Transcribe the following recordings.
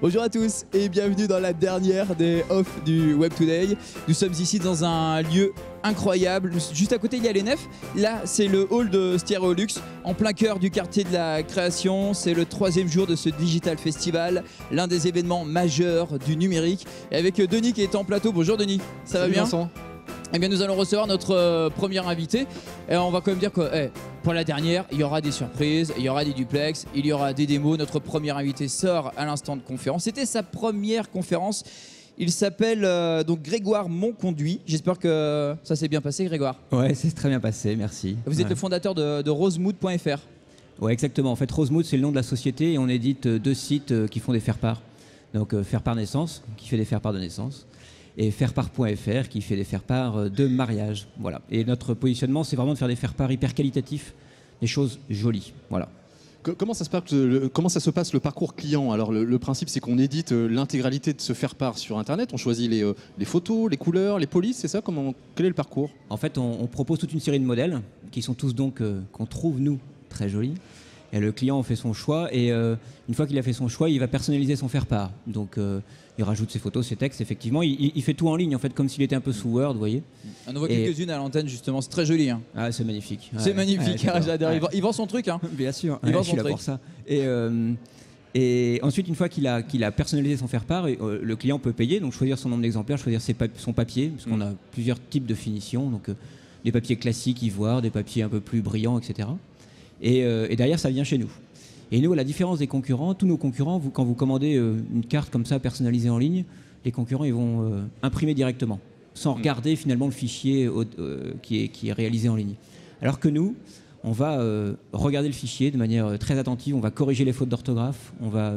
Bonjour à tous et bienvenue dans la dernière des off du Web Today. Nous sommes ici dans un lieu incroyable. Juste à côté, il y a les nefs. Là, c'est le hall de Stéréolux, en plein cœur du quartier de la création. C'est le 3e jour de ce Digital Festival, l'un des événements majeurs du numérique. Et avec Denis qui est en plateau. Bonjour Denis, ça va bien Vincent. Eh bien, nous allons recevoir notre premier invité. Et on va quand même dire que pour la dernière, il y aura des surprises, il y aura des duplex, il y aura des démos. Notre premier invité sort à l'instant de conférence. C'était sa première conférence. Il s'appelle donc Grégoire Monconduit. J'espère que ça s'est bien passé, Grégoire. Ouais, c'est très bien passé, merci. Vous êtes le fondateur de rosemood.fr. Ouais, exactement. En fait, Rosemood, c'est le nom de la société et on édite 2 sites qui font des faire-part. Donc, faire-part naissance, qui fait des faire-part de naissance, et faire-part.fr, qui fait des faire-part de mariage. Voilà. Et notre positionnement, c'est vraiment de faire des faire-part hyper qualitatifs, des choses jolies. Voilà. Comment ça se passe le parcours client? Alors le principe, c'est qu'on édite l'intégralité de ce faire-part sur Internet. On choisit les photos, les couleurs, les polices, c'est ça? Quel est le parcours? En fait, on propose toute une série de modèles qui sont tous donc qu'on trouve nous très jolis. Et le client fait son choix et une fois qu'il a fait son choix, il va personnaliser son faire-part. Donc il rajoute ses photos, ses textes, effectivement. Il fait tout en ligne, en fait, comme s'il était un peu sous Word, vous voyez. On en voit quelques-unes à l'antenne, justement. C'est très joli. Hein. Ah, c'est magnifique. C'est magnifique, j'adore. Il vend son truc. Hein. Bien sûr, il vend je suis là pour ça. Et ensuite, une fois qu'il a personnalisé son faire-part, le client peut payer, donc choisir son nombre d'exemplaires, choisir son papier, parce qu'on a plusieurs types de finitions, donc des papiers classiques, ivoire, des papiers un peu plus brillants, etc. Et derrière, ça vient chez nous. Et nous, à la différence des concurrents, tous nos concurrents, quand vous commandez une carte comme ça personnalisée en ligne, les concurrents ils vont imprimer directement, sans regarder finalement le fichier qui est réalisé en ligne. Alors que nous, on va regarder le fichier de manière très attentive, on va corriger les fautes d'orthographe, on va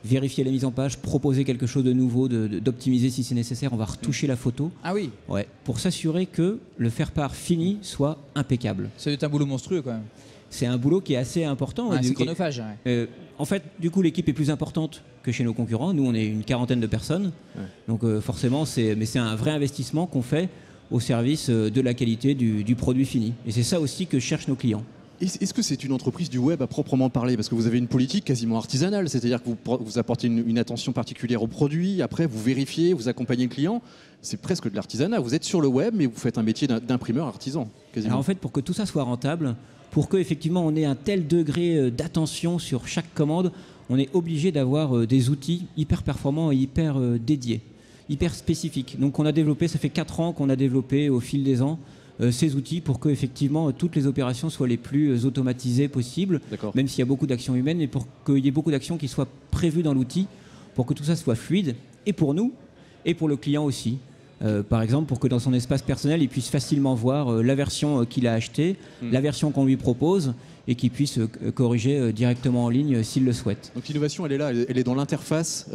vérifier la mise en page, proposer quelque chose de nouveau, d'optimiser si c'est nécessaire, on va retoucher la photo. Ah oui. Ouais, pour s'assurer que le faire-part fini soit impeccable. C'est un boulot monstrueux quand même. C'est un boulot qui est assez important. C'est chronophage. En fait, du coup, l'équipe est plus importante que chez nos concurrents. Nous, on est une quarantaine de personnes. Ouais. Donc forcément, c'est un vrai investissement qu'on fait au service de la qualité du produit fini. Et c'est ça aussi que cherchent nos clients. Est-ce que c'est une entreprise du web à proprement parler? Parce que vous avez une politique quasiment artisanale, c'est-à-dire que vous apportez une attention particulière au produit, après vous vérifiez, vous accompagnez le client. C'est presque de l'artisanat. Vous êtes sur le web, mais vous faites un métier d'imprimeur artisan, quasiment. Alors en fait, pour que tout ça soit rentable, pour qu'effectivement on ait un tel degré d'attention sur chaque commande, on est obligé d'avoir des outils hyper performants et hyper dédiés, hyper spécifiques. Donc on a développé, ça fait 4 ans qu'on a développé au fil des ans ces outils pour que effectivement toutes les opérations soient les plus automatisées possibles, même s'il y a beaucoup d'actions humaines, et pour qu'il y ait beaucoup d'actions qui soient prévues dans l'outil, pour que tout ça soit fluide, et pour nous, et pour le client aussi. Par exemple, pour que dans son espace personnel, il puisse facilement voir la version qu'il a achetée, la version qu'on lui propose, et qu'il puisse corriger directement en ligne s'il le souhaite. Donc l'innovation, elle est là, elle est dans l'interface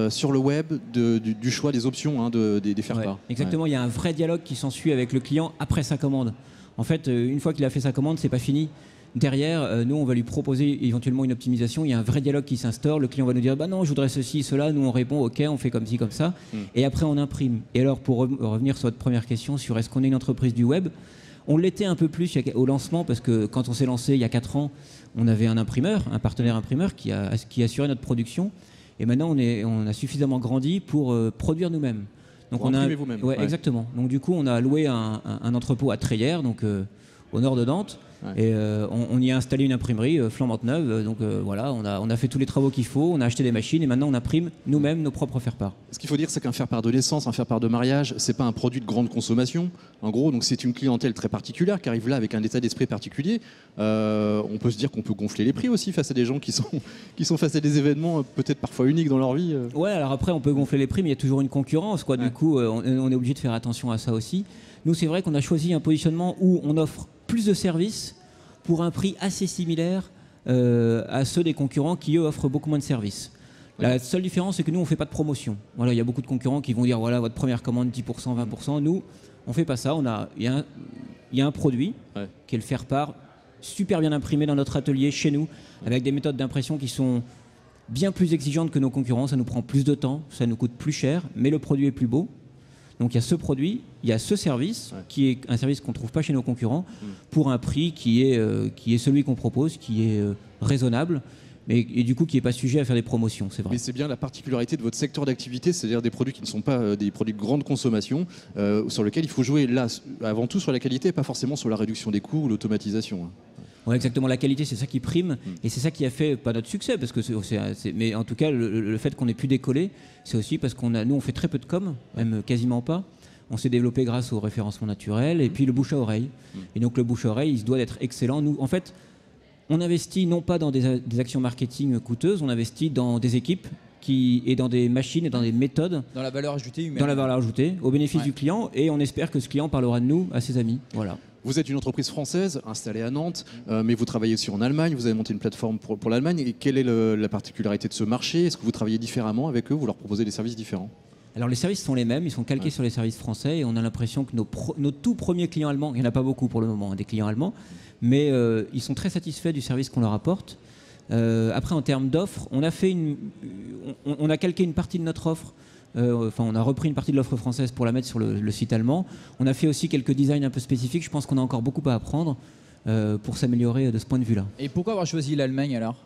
sur le web du choix des options des faire-part. Ouais, exactement, il y a un vrai dialogue qui s'ensuit avec le client après sa commande. En fait, une fois qu'il a fait sa commande, c'est pas fini. Derrière, nous, on va lui proposer éventuellement une optimisation. Il y a un vrai dialogue qui s'instaure. Le client va nous dire « Bah non, je voudrais ceci, cela ». Nous, on répond « Ok, on fait comme ci, comme ça ». Et après, on imprime. Et alors, pour revenir sur votre première question sur est-ce qu'on est une entreprise du web, on l'était un peu plus au lancement parce que quand on s'est lancé il y a 4 ans, on avait un imprimeur, un partenaire imprimeur qui assurait notre production. Et maintenant, on a suffisamment grandi pour produire nous-mêmes. Donc on a vous-même. Ouais, exactement. Donc du coup, on a loué un entrepôt à Treillères, donc au nord de Nantes. Ouais. Et on y a installé une imprimerie flambante neuve, donc voilà, on a fait tous les travaux qu'il faut, on a acheté des machines et maintenant on imprime nous-mêmes nos propres faire-part. Ce qu'il faut dire, c'est qu'un faire-part de naissance, un faire-part de mariage, c'est pas un produit de grande consommation, en gros, donc c'est une clientèle très particulière qui arrive là avec un état d'esprit particulier. On peut se dire qu'on peut gonfler les prix aussi face à des gens qui sont face à des événements peut-être parfois uniques dans leur vie. Ouais, alors après on peut gonfler les prix, mais il y a toujours une concurrence, quoi. Ouais. Du coup, on est obligé de faire attention à ça aussi. Nous, c'est vrai qu'on a choisi un positionnement où on offre plus de services pour un prix assez similaire à ceux des concurrents qui, eux, offrent beaucoup moins de services. La seule différence, c'est que nous, on ne fait pas de promotion. Voilà, il y a beaucoup de concurrents qui vont dire, voilà, votre première commande, 10%, 20%. Nous, on ne fait pas ça. Il y a un produit qui est le faire-part, super bien imprimé dans notre atelier, chez nous, avec des méthodes d'impression qui sont bien plus exigeantes que nos concurrents. Ça nous prend plus de temps, ça nous coûte plus cher, mais le produit est plus beau. Donc il y a ce produit, il y a ce service, qui est un service qu'on ne trouve pas chez nos concurrents, pour un prix qui est celui qu'on propose, qui est raisonnable, et du coup qui n'est pas sujet à faire des promotions, c'est vrai. Mais c'est bien la particularité de votre secteur d'activité, c'est-à-dire des produits qui ne sont pas des produits de grande consommation, sur lesquels il faut jouer là, avant tout sur la qualité, pas forcément sur la réduction des coûts ou l'automatisation. Hein. Ouais, exactement, la qualité c'est ça qui prime et c'est ça qui a fait pas notre succès parce que mais en tout cas le fait qu'on ait pu décoller, c'est aussi parce nous on fait très peu de com, même quasiment pas. On s'est développé grâce au référencement naturel et puis le bouche à oreille. Et donc le bouche à oreille, il se doit d'être excellent. Nous, en fait, on investit non pas dans des actions marketing coûteuses, on investit dans des équipes et dans des machines et dans des méthodes. Dans la valeur ajoutée humaine. Dans la valeur ajoutée, au bénéfice du client, et on espère que ce client parlera de nous à ses amis. Voilà. Vous êtes une entreprise française installée à Nantes, mais vous travaillez aussi en Allemagne, vous avez monté une plateforme pour l'Allemagne. Et quelle est la particularité de ce marché? Est-ce que vous travaillez différemment avec eux? Vous leur proposez des services différents? Alors les services sont les mêmes, ils sont calqués sur les services français et on a l'impression que nos tout premiers clients allemands, il n'y en a pas beaucoup pour le moment, des clients allemands, mais ils sont très satisfaits du service qu'on leur apporte. Après en termes d'offres, on a calqué une partie de notre offre, on a repris une partie de l'offre française pour la mettre sur le site allemand. On a fait aussi quelques designs un peu spécifiques, je pense qu'on a encore beaucoup à apprendre pour s'améliorer de ce point de vue-là. Et pourquoi avoir choisi l'Allemagne alors?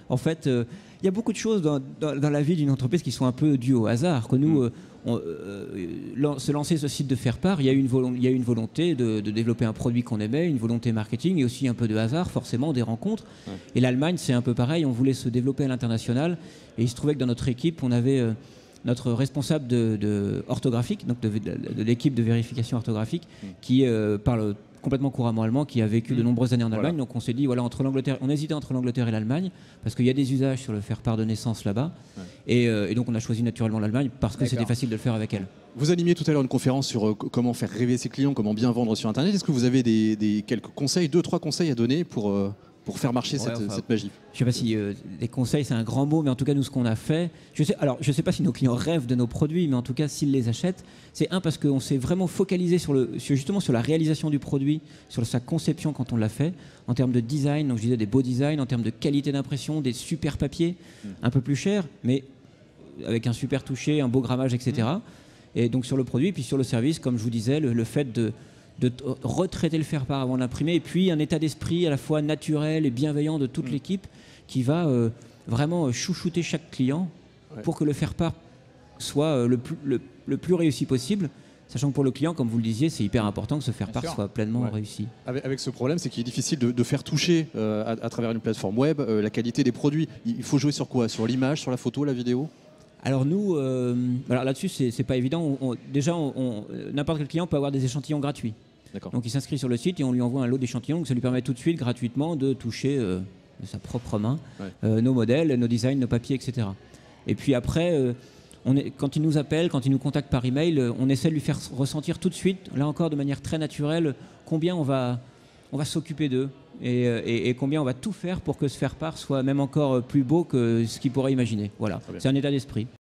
En fait, il y a beaucoup de choses dans la vie d'une entreprise qui sont un peu dues au hasard. Que nous, se lancer ce site de faire part, il y a une volonté de développer un produit qu'on aimait, une volonté marketing et aussi un peu de hasard, forcément, des rencontres. Ouais. Et l'Allemagne, c'est un peu pareil. On voulait se développer à l'international et il se trouvait que dans notre équipe, on avait notre responsable de orthographique, donc de l'équipe de vérification orthographique, qui parle complètement couramment allemand, qui a vécu de nombreuses années en Allemagne. Donc on s'est dit, voilà, on hésitait entre l'Angleterre et l'Allemagne, parce qu'il y a des usages sur le faire part de naissance là-bas. Ouais. Et donc on a choisi naturellement l'Allemagne, parce que c'était facile de le faire avec elle. Vous animiez tout à l'heure une conférence sur comment faire rêver ses clients, comment bien vendre sur Internet. Est-ce que vous avez quelques conseils, 2-3 conseils à donner pour faire marcher cette magie? Je ne sais pas si des conseils, c'est un grand mot, mais en tout cas, nous, ce qu'on a fait... Je ne sais pas si nos clients rêvent de nos produits, mais en tout cas, s'ils les achètent, c'est parce qu'on s'est vraiment focalisé justement sur la réalisation du produit, sur sa conception quand on l'a fait, en termes de design, donc je disais des beaux designs, en termes de qualité d'impression, des super papiers, un peu plus chers, mais avec un super toucher, un beau grammage, etc. Et donc sur le produit, puis sur le service, comme je vous disais, le fait de retraiter le faire-part avant de l'imprimer, et puis un état d'esprit à la fois naturel et bienveillant de toute l'équipe qui va vraiment chouchouter chaque client pour que le faire-part soit le plus réussi possible, sachant que pour le client, comme vous le disiez, c'est hyper important que ce faire-part soit pleinement réussi. Avec ce problème, c'est qu'il est difficile de faire toucher à travers une plateforme web la qualité des produits. Il faut jouer sur quoi? Sur l'image, sur la photo, la vidéo? Alors nous, là-dessus, c'est pas évident. Déjà, n'importe quel client peut avoir des échantillons gratuits. Donc il s'inscrit sur le site et on lui envoie un lot d'échantillons. Donc ça lui permet tout de suite, gratuitement, de toucher de sa propre main nos modèles, nos designs, nos papiers, etc. Et puis après, quand il nous appelle, quand il nous contacte par email, on essaie de lui faire ressentir tout de suite, là encore de manière très naturelle, combien on va s'occuper d'eux et combien on va tout faire pour que ce faire-part soit même encore plus beau que ce qu'il pourrait imaginer. Voilà, c'est un état d'esprit.